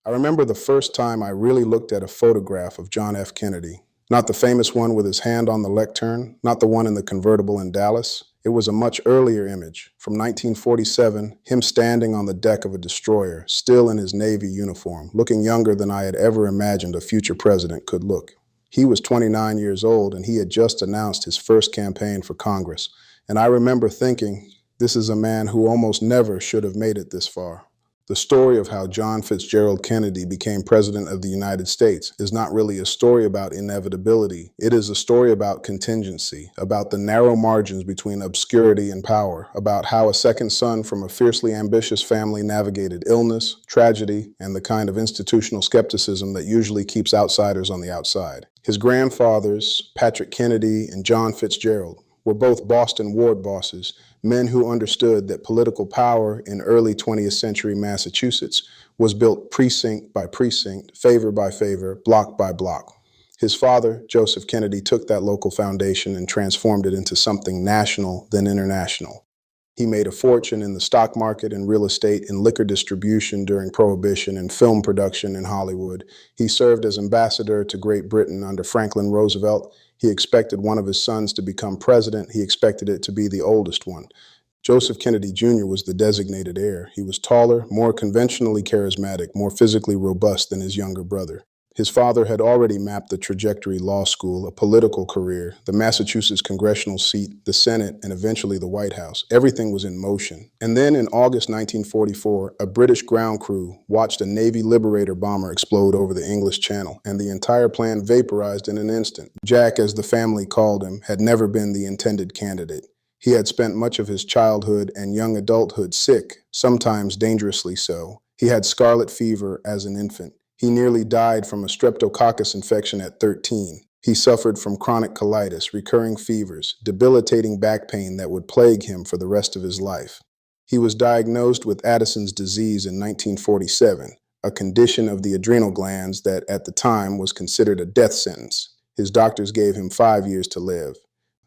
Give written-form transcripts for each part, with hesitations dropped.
I remember the first time I really looked at a photograph of John F. Kennedy. Not the famous one with his hand on the lectern, not the one in the convertible in Dallas. It was a much earlier image, from 1947, him standing on the deck of a destroyer, still in his Navy uniform, looking younger than I had ever imagined a future president could look. He was 29 years old and he had just announced his first campaign for Congress. And I remember thinking, this is a man who almost never should have made it this far. The story of how John Fitzgerald Kennedy became President of the United States is not really a story about inevitability. It is a story about contingency, about the narrow margins between obscurity and power, about how a second son from a fiercely ambitious family navigated illness, tragedy, and the kind of institutional skepticism that usually keeps outsiders on the outside. His grandfathers, Patrick Kennedy and John Fitzgerald, were both Boston ward bosses, men who understood that political power in early 20th century Massachusetts was built precinct by precinct, favor by favor, block by block. His father, Joseph Kennedy, took that local foundation and transformed it into something national, then international. He made a fortune in the stock market and real estate, in liquor distribution during Prohibition, and film production in Hollywood. He served as ambassador to Great Britain under Franklin Roosevelt. He expected one of his sons to become president. He expected it to be the oldest one. Joseph Kennedy Jr. was the designated heir. He was taller, more conventionally charismatic, more physically robust than his younger brother. His father had already mapped the trajectory: law school, a political career, the Massachusetts congressional seat, the Senate, and eventually the White House. Everything was in motion. And then in August 1944, a British ground crew watched a Navy Liberator bomber explode over the English Channel, and the entire plan vaporized in an instant. Jack, as the family called him, had never been the intended candidate. He had spent much of his childhood and young adulthood sick, sometimes dangerously so. He had scarlet fever as an infant. He nearly died from a streptococcus infection at 13. He suffered from chronic colitis, recurring fevers, debilitating back pain that would plague him for the rest of his life. He was diagnosed with Addison's disease in 1947, a condition of the adrenal glands that at the time was considered a death sentence. His doctors gave him 5 years to live.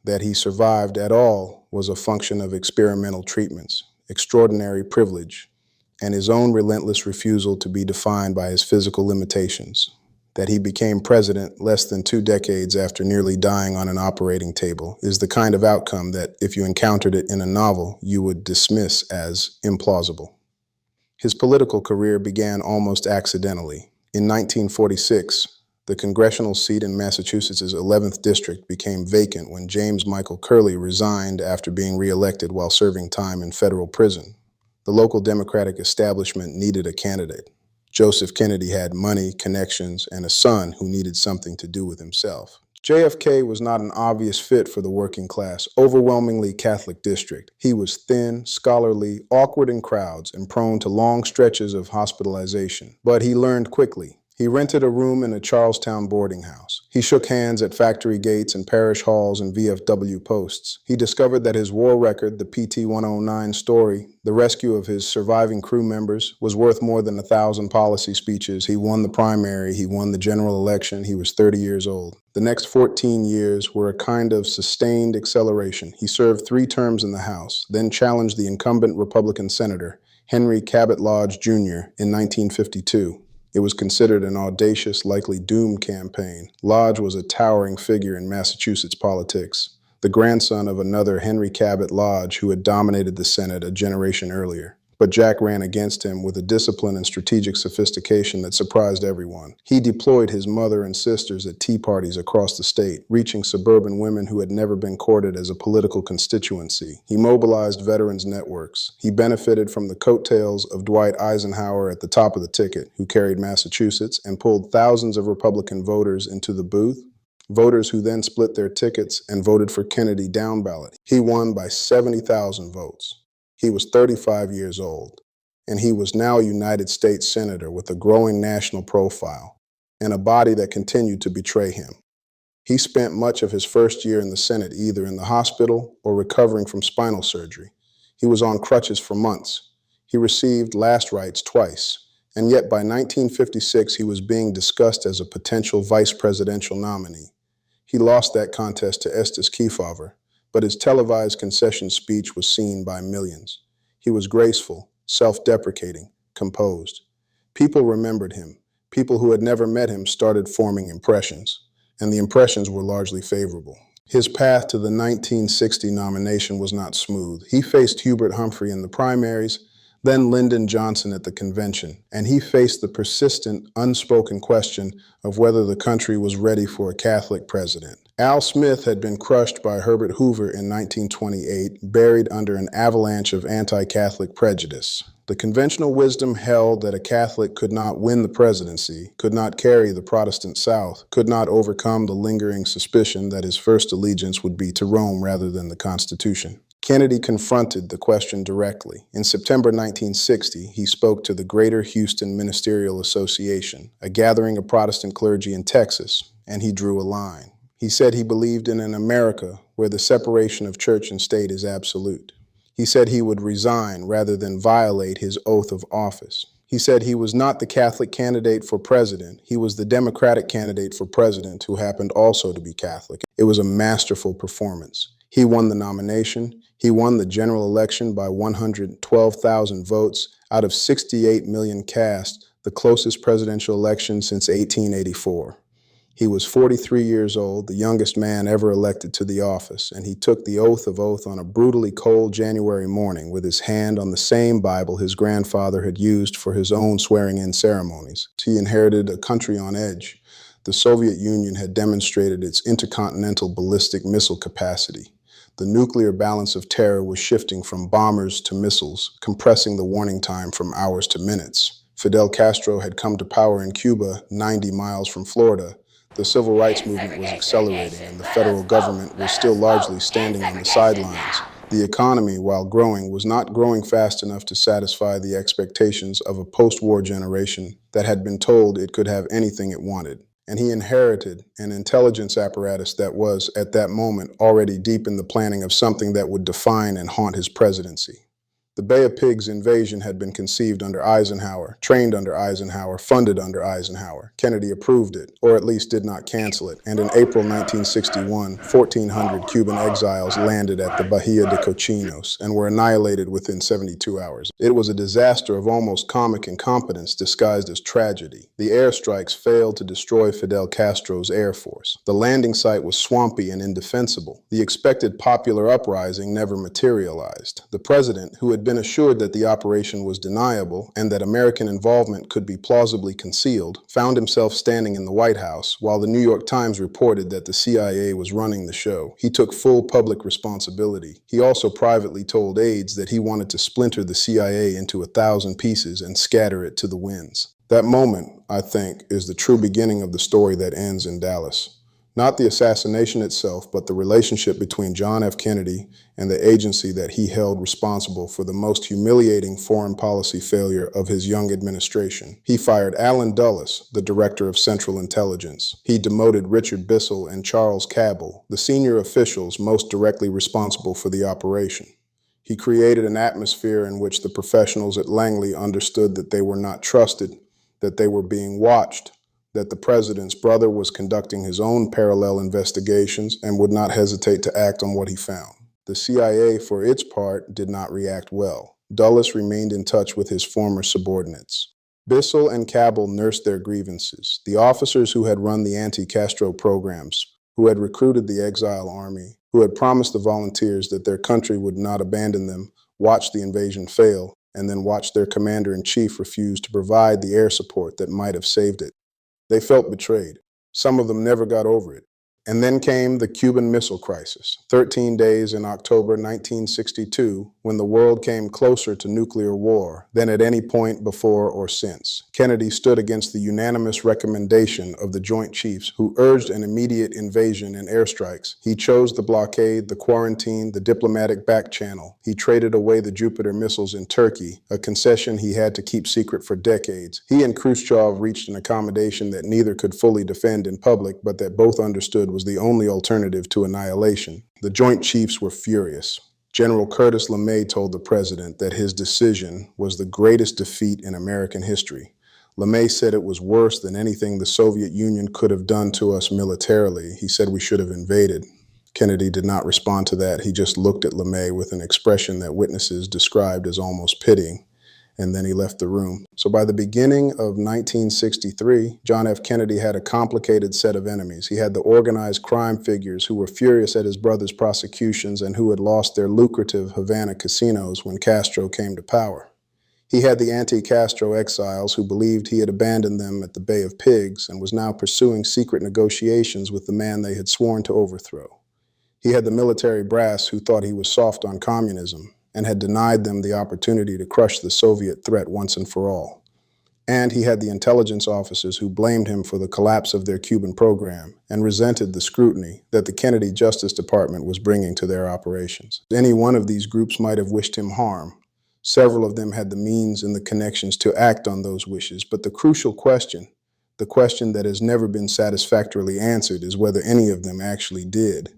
That he survived at all was a function of experimental treatments, extraordinary privilege, and his own relentless refusal to be defined by his physical limitations. That he became president less than 2 decades after nearly dying on an operating table is the kind of outcome that, if you encountered it in a novel, you would dismiss as implausible. His political career began almost accidentally. In 1946, the congressional seat in Massachusetts' 11th district became vacant when James Michael Curley resigned after being reelected while serving time in federal prison. The local Democratic establishment needed a candidate. Joseph Kennedy had money, connections, and a son who needed something to do with himself. JFK was not an obvious fit for the working class, overwhelmingly Catholic district. He was thin, scholarly, awkward in crowds, and prone to long stretches of hospitalization. But he learned quickly. He rented a room in a Charlestown boarding house. He shook hands at factory gates and parish halls and VFW posts. He discovered that his war record, the PT-109 story, the rescue of his surviving crew members, was worth more than 1,000 policy speeches. He won the primary. He won the general election. He was 30 years old. The next 14 years were a kind of sustained acceleration. He served 3 terms in the House, then challenged the incumbent Republican senator, Henry Cabot Lodge, Jr., in 1952. It was considered an audacious, likely doomed campaign. Lodge was a towering figure in Massachusetts politics, the grandson of another Henry Cabot Lodge who had dominated the Senate a generation earlier. But Jack ran against him with a discipline and strategic sophistication that surprised everyone. He deployed his mother and sisters at tea parties across the state, reaching suburban women who had never been courted as a political constituency. He mobilized veterans networks. He benefited from the coattails of Dwight Eisenhower at the top of the ticket, who carried Massachusetts, and pulled thousands of Republican voters into the booth. Voters who then split their tickets and voted for Kennedy down ballot. He won by 70,000 votes. He was 35 years old, and he was now a United States Senator with a growing national profile and a body that continued to betray him. He spent much of his first year in the Senate either in the hospital or recovering from spinal surgery. He was on crutches for months. He received last rites twice, and yet by 1956 he was being discussed as a potential vice presidential nominee. He lost that contest to Estes Kefauver, but his televised concession speech was seen by millions. He was graceful, self-deprecating, composed. People remembered him. People who had never met him started forming impressions, and the impressions were largely favorable. His path to the 1960 nomination was not smooth. He faced Hubert Humphrey in the primaries, then Lyndon Johnson at the convention, and he faced the persistent, unspoken question of whether the country was ready for a Catholic president. Al Smith had been crushed by Herbert Hoover in 1928, buried under an avalanche of anti-Catholic prejudice. The conventional wisdom held that a Catholic could not win the presidency, could not carry the Protestant South, could not overcome the lingering suspicion that his first allegiance would be to Rome rather than the Constitution. Kennedy confronted the question directly. In September 1960, he spoke to the Greater Houston Ministerial Association, a gathering of Protestant clergy in Texas, and he drew a line. He said he believed in an America where the separation of church and state is absolute. He said he would resign rather than violate his oath of office. He said he was not the Catholic candidate for president. He was the Democratic candidate for president who happened also to be Catholic. It was a masterful performance. He won the nomination. He won the general election by 112,000 votes out of 68 million cast, the closest presidential election since 1884. He was 43 years old, the youngest man ever elected to the office, and he took the oath on a brutally cold January morning with his hand on the same Bible his grandfather had used for his own swearing-in ceremonies. He inherited a country on edge. The Soviet Union had demonstrated its intercontinental ballistic missile capacity. The nuclear balance of terror was shifting from bombers to missiles, compressing the warning time from hours to minutes. Fidel Castro had come to power in Cuba, 90 miles from Florida. The civil rights movement was accelerating, and the federal government was still largely standing on the sidelines. The economy, while growing, was not growing fast enough to satisfy the expectations of a post-war generation that had been told it could have anything it wanted. And he inherited an intelligence apparatus that was, at that moment, already deep in the planning of something that would define and haunt his presidency. The Bay of Pigs invasion had been conceived under Eisenhower, trained under Eisenhower, funded under Eisenhower. Kennedy approved it, or at least did not cancel it, and in April 1961, 1,400 Cuban exiles landed at the Bahia de Cochinos and were annihilated within 72 hours. It was a disaster of almost comic incompetence disguised as tragedy. The airstrikes failed to destroy Fidel Castro's air force. The landing site was swampy and indefensible. The expected popular uprising never materialized. The president, who had been assured that the operation was deniable and that American involvement could be plausibly concealed, found himself standing in the White House while the New York Times reported that the CIA was running the show. He took full public responsibility. He also privately told aides that he wanted to splinter the CIA into 1,000 pieces and scatter it to the winds. That moment, I think, is the true beginning of the story that ends in Dallas. Not the assassination itself, but the relationship between John F. Kennedy and the agency that he held responsible for the most humiliating foreign policy failure of his young administration. He fired Allen Dulles, the director of Central Intelligence. He demoted Richard Bissell and Charles Cabell, the senior officials most directly responsible for the operation. He created an atmosphere in which the professionals at Langley understood that they were not trusted, that they were being watched, that the president's brother was conducting his own parallel investigations and would not hesitate to act on what he found. The CIA, for its part, did not react well. Dulles remained in touch with his former subordinates. Bissell and Cabell nursed their grievances. The officers who had run the anti-Castro programs, who had recruited the exile army, who had promised the volunteers that their country would not abandon them, watched the invasion fail, and then watched their commander-in-chief refuse to provide the air support that might have saved it. They felt betrayed. Some of them never got over it. And then came the Cuban Missile Crisis, 13 days in October 1962, when the world came closer to nuclear war than at any point before or since. Kennedy stood against the unanimous recommendation of the Joint Chiefs, who urged an immediate invasion and airstrikes. He chose the blockade, the quarantine, the diplomatic back channel. He traded away the Jupiter missiles in Turkey, a concession he had to keep secret for decades. He and Khrushchev reached an accommodation that neither could fully defend in public, but that both understood was the only alternative to annihilation. The Joint Chiefs were furious. General Curtis LeMay told the president that his decision was the greatest defeat in American history. LeMay said it was worse than anything the Soviet Union could have done to us militarily. He said we should have invaded. Kennedy did not respond to that. He just looked at LeMay with an expression that witnesses described as almost pitying. and then he left the room. So by the beginning of 1963, John F. Kennedy had a complicated set of enemies. He had the organized crime figures who were furious at his brother's prosecutions and who had lost their lucrative Havana casinos when Castro came to power. He had the anti-Castro exiles who believed he had abandoned them at the Bay of Pigs and was now pursuing secret negotiations with the man they had sworn to overthrow. He had the military brass who thought he was soft on communism and had denied them the opportunity to crush the Soviet threat once and for all. And he had the intelligence officers who blamed him for the collapse of their Cuban program and resented the scrutiny that the Kennedy Justice Department was bringing to their operations. Any one of these groups might have wished him harm. Several of them had the means and the connections to act on those wishes, but the crucial question, the question that has never been satisfactorily answered, is whether any of them actually did.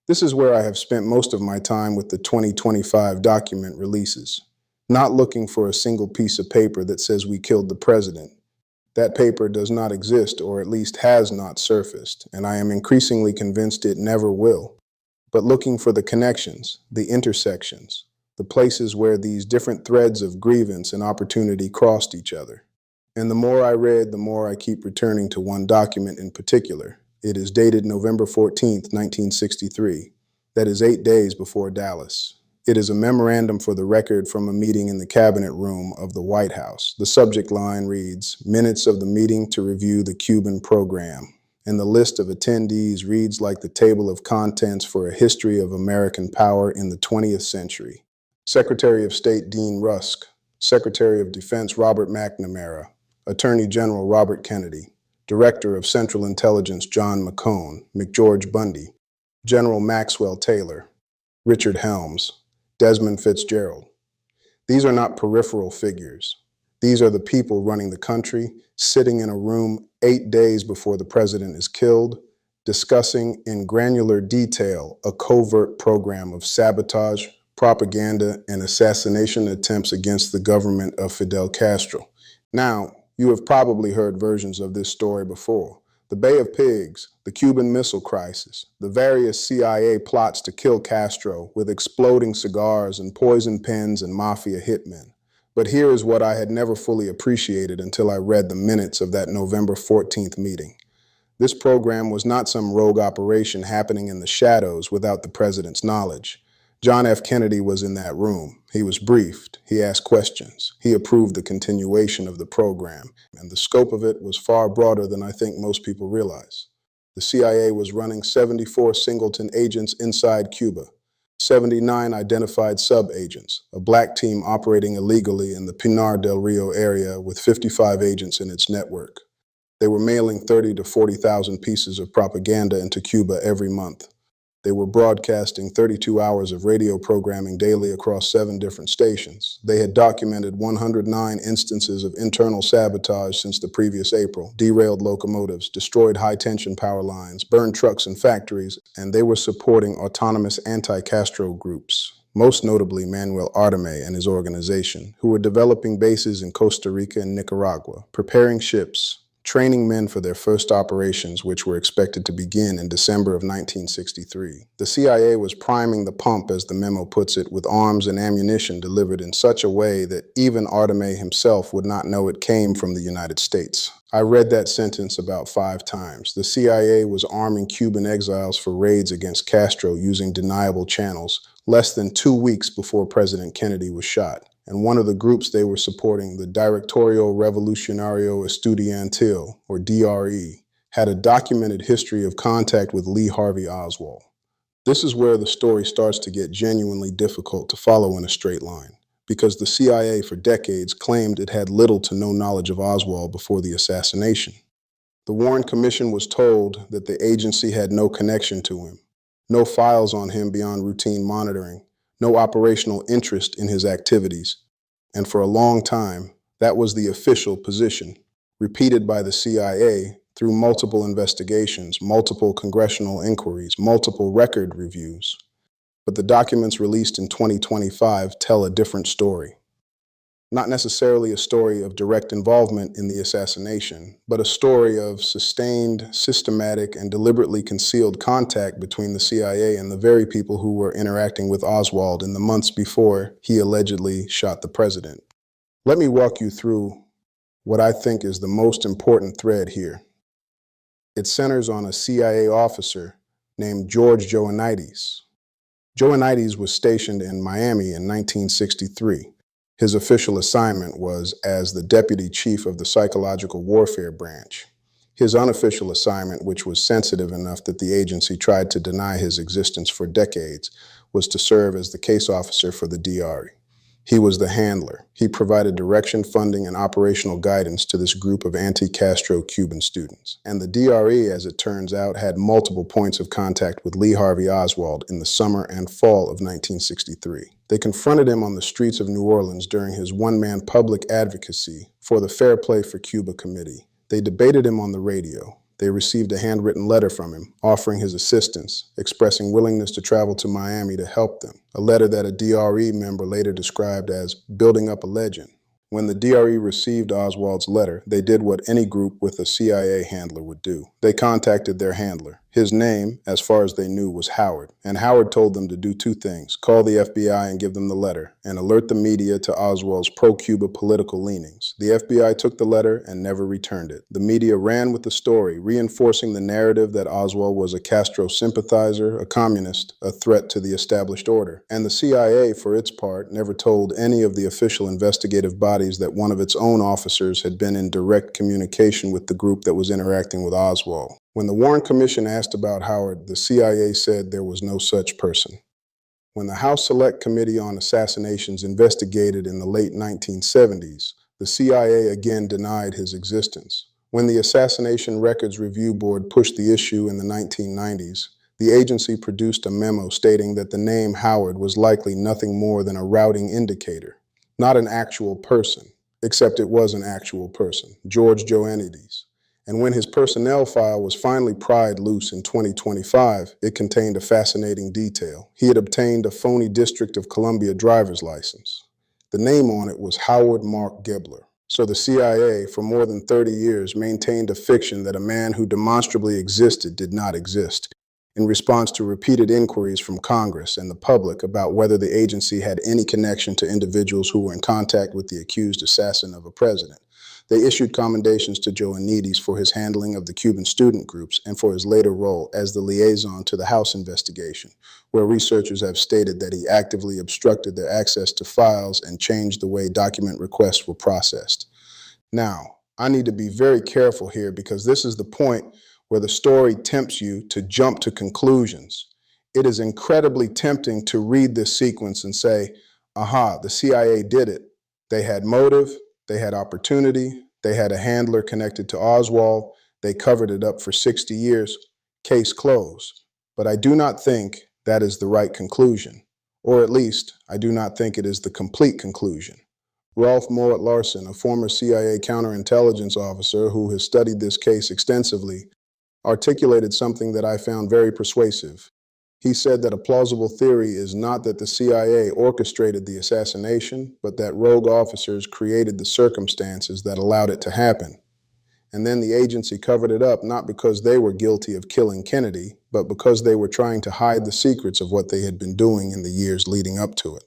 This is where I have spent most of my time with the 2025 document releases, not looking for a single piece of paper that says we killed the president. That paper does not exist, or at least has not surfaced, and I am increasingly convinced it never will. But looking for the connections, the intersections, the places where these different threads of grievance and opportunity crossed each other. And the more I read, the more I keep returning to one document in particular. It is dated November 14th, 1963. That is 8 days before Dallas. It is a memorandum for the record from a meeting in the cabinet room of the White House. The subject line reads, "Minutes of the meeting to review the Cuban program." And the list of attendees reads like the table of contents for a history of American power in the 20th century. Secretary of State Dean Rusk, Secretary of Defense Robert McNamara, Attorney General Robert Kennedy, Director of Central Intelligence John McCone, McGeorge Bundy, General Maxwell Taylor, Richard Helms, Desmond Fitzgerald. These are not peripheral figures. These are the people running the country, sitting in a room 8 days before the president is killed, discussing in granular detail a covert program of sabotage, propaganda, and assassination attempts against the government of Fidel Castro. Now, you have probably heard versions of this story before. The Bay of Pigs, the Cuban Missile Crisis, the various CIA plots to kill Castro with exploding cigars and poison pens and mafia hitmen. But here is what I had never fully appreciated until I read the minutes of that November 14th meeting. This program was not some rogue operation happening in the shadows without the president's knowledge. John F. Kennedy was in that room. He was briefed. He asked questions. He approved the continuation of the program. And the scope of it was far broader than I think most people realize. The CIA was running 74 singleton agents inside Cuba, 79 identified sub-agents, a black team operating illegally in the Pinar del Rio area with 55 agents in its network. They were mailing 30 to 40,000 pieces of propaganda into Cuba every month. They were broadcasting 32 hours of radio programming daily across 7 different stations. They had documented 109 instances of internal sabotage since the previous April, derailed locomotives, destroyed high-tension power lines, burned trucks and factories, and they were supporting autonomous anti-Castro groups, most notably Manuel Artime and his organization, who were developing bases in Costa Rica and Nicaragua, preparing ships, training men for their first operations, which were expected to begin in December of 1963. The CIA was priming the pump, as the memo puts it, with arms and ammunition delivered in such a way that even Artime himself would not know it came from the United States. I read that sentence about 5 times. The CIA was arming Cuban exiles for raids against Castro using deniable channels, less than 2 weeks before President Kennedy was shot. And one of the groups they were supporting, the Directorio Revolucionario Estudiantil, or DRE, had a documented history of contact with Lee Harvey Oswald. This is where the story starts to get genuinely difficult to follow in a straight line, because the CIA for decades claimed it had little to no knowledge of Oswald before the assassination. The Warren Commission was told that the agency had no connection to him, no files on him beyond routine monitoring, no operational interest in his activities. And for a long time, that was the official position, repeated by the CIA through multiple investigations, multiple congressional inquiries, multiple record reviews. But the documents released in 2025 tell a different story. Not necessarily a story of direct involvement in the assassination, but a story of sustained, systematic, and deliberately concealed contact between the CIA and the very people who were interacting with Oswald in the months before he allegedly shot the president. Let me walk you through what I think is the most important thread here. It centers on a CIA officer named George Joannides. Joannides was stationed in Miami in 1963. His official assignment was as the Deputy Chief of the Psychological Warfare Branch. His unofficial assignment, which was sensitive enough that the agency tried to deny his existence for decades, was to serve as the case officer for the DRE. He was the handler. He provided direction, funding, and operational guidance to this group of anti-Castro Cuban students. And the DRE, as it turns out, had multiple points of contact with Lee Harvey Oswald in the summer and fall of 1963. They confronted him on the streets of New Orleans during his one-man public advocacy for the Fair Play for Cuba Committee. They debated him on the radio. They received a handwritten letter from him, offering his assistance, expressing willingness to travel to Miami to help them, a letter that a DRE member later described as building up a legend. When the DRE received Oswald's letter, they did what any group with a CIA handler would do. They contacted their handler. His name, as far as they knew, was Howard, and Howard told them to do two things: call the FBI and give them the letter, and alert the media to Oswald's pro-Cuba political leanings. The FBI took the letter and never returned it. The media ran with the story, reinforcing the narrative that Oswald was a Castro sympathizer, a communist, a threat to the established order. And the CIA, for its part, never told any of the official investigative bodies that one of its own officers had been in direct communication with the group that was interacting with Oswald. When the Warren Commission asked about Howard, the CIA said there was no such person. When the House Select Committee on Assassinations investigated in the late 1970s, the CIA again denied his existence. When the Assassination Records Review Board pushed the issue in the 1990s, the agency produced a memo stating that the name Howard was likely nothing more than a routing indicator, not an actual person, except it was an actual person, George Joannides. And when his personnel file was finally pried loose in 2025, it contained a fascinating detail. He had obtained a phony District of Columbia driver's license. The name on it was Howard Mark Gebler. So the CIA, for more than 30 years, maintained a fiction that a man who demonstrably existed did not exist. In response to repeated inquiries from Congress and the public about whether the agency had any connection to individuals who were in contact with the accused assassin of a president, they issued commendations to Joannides for his handling of the Cuban student groups and for his later role as the liaison to the House investigation, where researchers have stated that he actively obstructed their access to files and changed the way document requests were processed. Now, I need to be very careful here because this is the point where the story tempts you to jump to conclusions. It is incredibly tempting to read this sequence and say, aha, the CIA did it. They had motive, they had opportunity, they had a handler connected to Oswald, they covered it up for 60 years, case closed. But I do not think that is the right conclusion, or at least I do not think it is the complete conclusion. Rolf Mowat Larsen, a former CIA counterintelligence officer who has studied this case extensively, articulated something that I found very persuasive. He said that a plausible theory is not that the CIA orchestrated the assassination, but that rogue officers created the circumstances that allowed it to happen. And then the agency covered it up not because they were guilty of killing Kennedy, but because they were trying to hide the secrets of what they had been doing in the years leading up to it.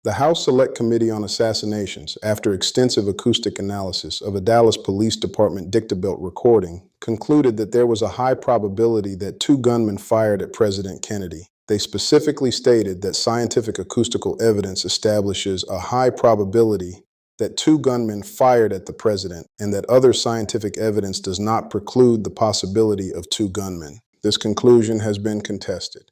The House Select Committee on Assassinations, after extensive acoustic analysis of a Dallas Police Department dictabelt recording, concluded that there was a high probability that two gunmen fired at President Kennedy. They specifically stated that scientific acoustical evidence establishes a high probability that two gunmen fired at the president and that other scientific evidence does not preclude the possibility of two gunmen. This conclusion has been contested.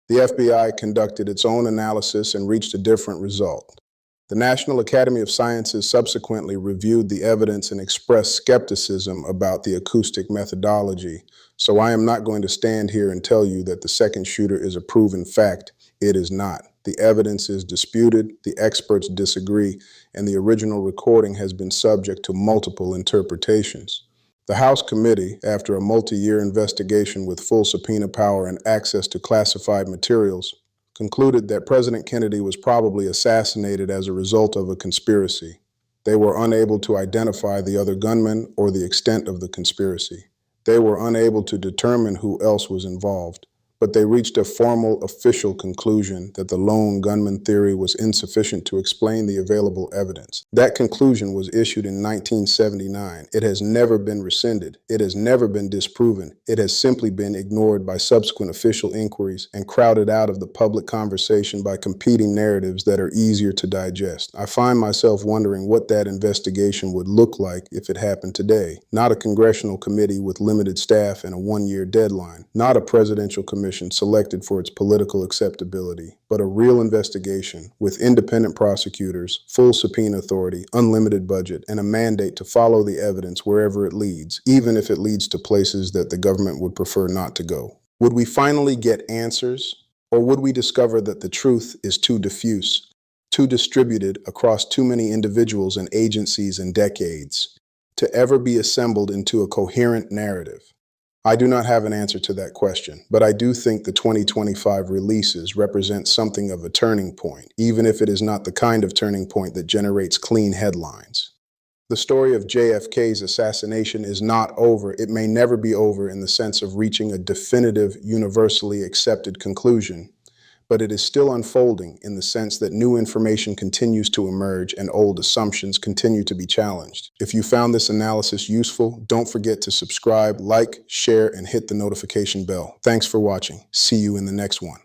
The FBI conducted its own analysis and reached a different result. The National Academy of Sciences subsequently reviewed the evidence and expressed skepticism about the acoustic methodology, so I am not going to stand here and tell you that the second shooter is a proven fact. It is not. The evidence is disputed, the experts disagree, and the original recording has been subject to multiple interpretations. The House Committee, after a multi-year investigation with full subpoena power and access to classified materials, concluded that President Kennedy was probably assassinated as a result of a conspiracy. They were unable to identify the other gunmen or the extent of the conspiracy. They were unable to determine who else was involved. but they reached a formal official conclusion that the lone gunman theory was insufficient to explain the available evidence. That conclusion was issued in 1979. It has never been rescinded. It has never been disproven. It has simply been ignored by subsequent official inquiries and crowded out of the public conversation by competing narratives that are easier to digest. I find myself wondering what that investigation would look like if it happened today. Not a congressional committee with limited staff and a one-year deadline. Not a presidential commission selected for its political acceptability, but a real investigation with independent prosecutors, full subpoena authority, unlimited budget, and a mandate to follow the evidence wherever it leads, even if it leads to places that the government would prefer not to go. Would we finally get answers, or would we discover that the truth is too diffuse, too distributed across too many individuals and agencies and decades, to ever be assembled into a coherent narrative? I do not have an answer to that question, but I do think the 2025 releases represent something of a turning point, even if it is not the kind of turning point that generates clean headlines. The story of JFK's assassination is not over. It may never be over in the sense of reaching a definitive, universally accepted conclusion, but it is still unfolding in the sense that new information continues to emerge and old assumptions continue to be challenged. If you found this analysis useful, don't forget to subscribe, like, share, and hit the notification bell. Thanks for watching. See you in the next one.